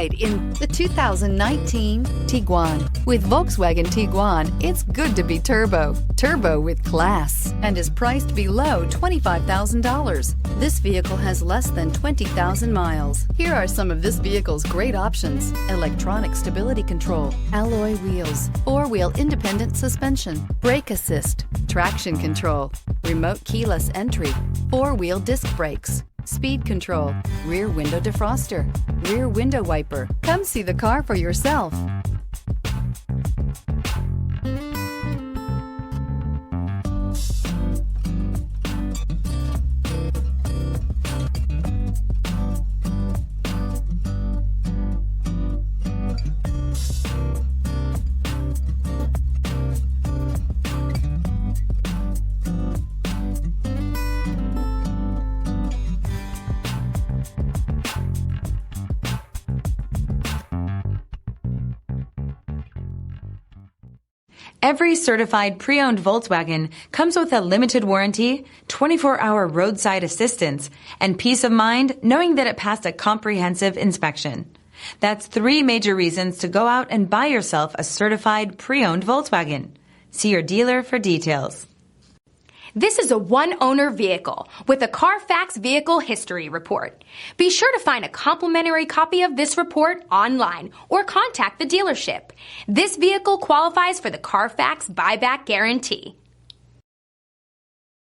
In the 2019 Tiguan. With Volkswagen Tiguan, it's good to be turbo. Turbo with class. And is priced below $25,000. This vehicle has less than 20,000 miles. Here are some of this vehicle's great options: electronic stability control, alloy wheels, four-wheel independent suspension, brake assist, traction control, remote keyless entry, four-wheel disc brakes, speed control, rear window defroster, rear window wiper. Come see the car for yourself. Every certified pre-owned Volkswagen comes with a limited warranty, 24-hour roadside assistance, and peace of mind knowing that it passed a comprehensive inspection. That's 3 major reasons to go out and buy yourself a certified pre-owned Volkswagen. See your dealer for details. This is a one-owner vehicle with a CARFAX Vehicle History Report. Be sure to find a complimentary copy of this report online or contact the dealership. This vehicle qualifies for the CARFAX Buyback Guarantee.